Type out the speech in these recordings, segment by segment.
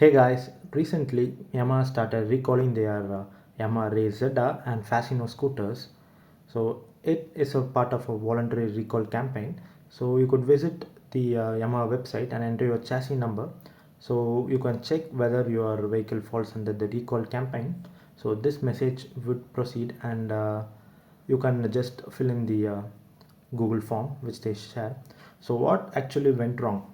Hey guys, recently Yamaha started recalling their Yamaha Ray ZR and Fascino scooters. So it is a part of a voluntary recall campaign. So you could visit the Yamaha website and enter your chassis number. So you can check whether your vehicle falls under the recall campaign. So this message would proceed and you can just fill in the Google form which they share. So what actually went wrong?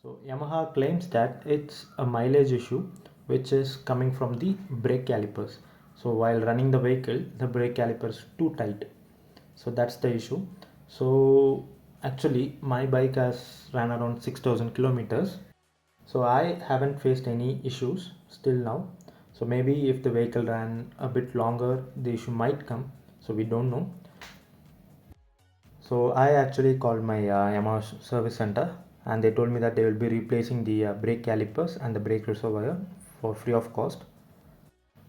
So Yamaha claims that it's a mileage issue which is coming from the brake calipers. So while running the vehicle, the brake calipers too tight. So that's the issue. So actually my bike has ran around 6,000 kilometers. So I haven't faced any issues still now. So maybe if the vehicle ran a bit longer, the issue might come. So we don't know. So I actually called my Yamaha service center and they told me that they will be replacing the brake calipers and the brake reservoir for free of cost.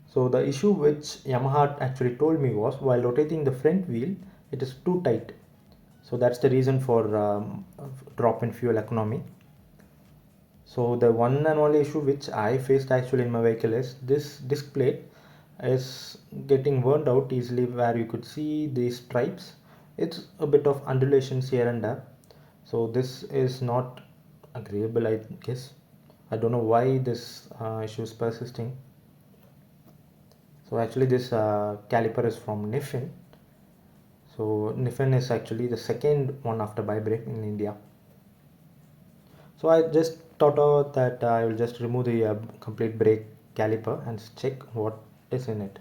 So the issue which Yamaha actually told me was while rotating the front wheel, it is too tight. So that's the reason for drop in fuel economy. So the one and only issue which I faced actually in my vehicle is this disc plate is getting burned out easily where you could see these stripes. It's a bit of undulations here and there. So this is not agreeable, I guess. I don't know why this issue is persisting. So actually this caliper is from Niffin. So Niffin is actually the second one after Bybrake in India. So I just thought out that I will just remove the complete brake caliper and check what is in it.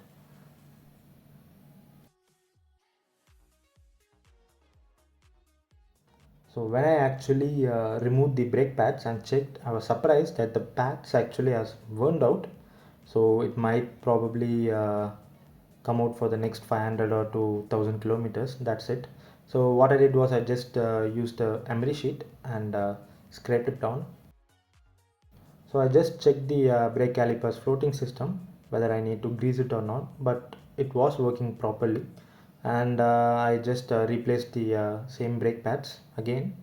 So when I actually removed the brake pads and checked, I was surprised that the pads actually has burned out. So it might probably come out for the next 500 or 2000 kilometers. That's it. So what I did was I just used a emery sheet and scraped it down. So I just checked the brake calipers floating system whether I need to grease it or not, but it was working properly and I just replaced the same brake pads again.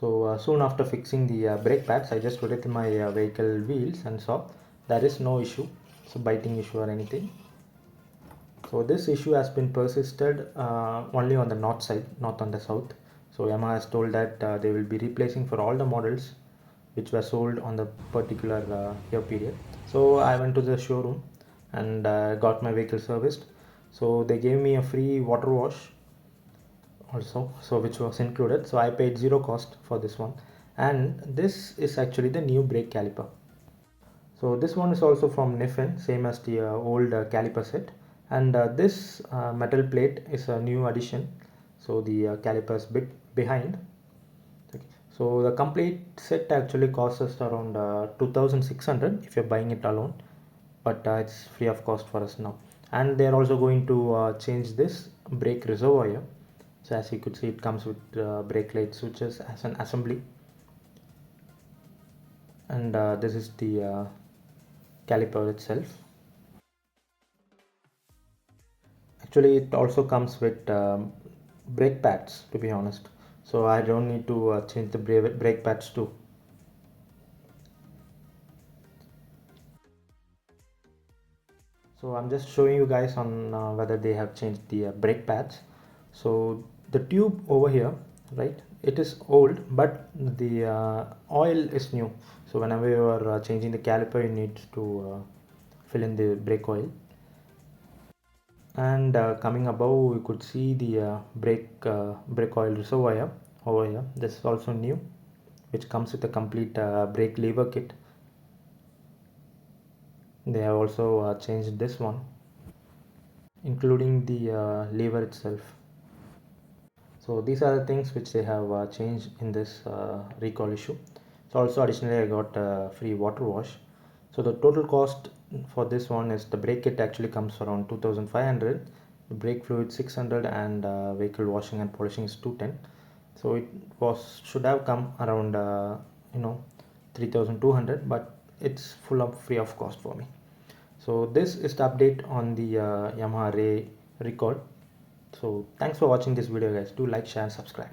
So soon after fixing the brake pads, I just rotated my vehicle wheels and saw there is no issue, so biting issue or anything. So this issue has been persisted only on the north side, not on the south. So Yamaha has told that they will be replacing for all the models which were sold on the particular year period. So I went to the showroom and got my vehicle serviced. So they gave me a free water wash also, so which was included. So I paid zero cost for this one, and this is actually the new brake caliper. So this one is also from Niffin, same as the old caliper set, and this metal plate is a new addition. So the caliper is bit behind. Okay. So the complete set actually costs us around 2600 if you're buying it alone, but it's free of cost for us now. And they're also going to change this brake reservoir. So as you could see, it comes with brake light switches as an assembly, and this is the caliper itself. Actually it also comes with brake pads, to be honest, so I don't need to change the brake pads too. So I'm just showing you guys on whether they have changed the brake pads. So the tube over here, right, it is old but the oil is new. So whenever you are changing the caliper, you need to fill in the brake oil. And coming above, you could see the brake oil reservoir over here. This is also new, which comes with a complete brake lever kit. They have also changed this one, including the lever itself. So these are the things which they have changed in this recall issue. So also additionally I got free water wash. So the total cost for this one is the brake kit actually comes around 2500, the brake fluid 600, and vehicle washing and polishing is 210. So it was should have come around you know 3,200, but it's full of free of cost for me. So this is the update on the Yamaha Ray record. So thanks for watching this video guys. Do like, share and subscribe.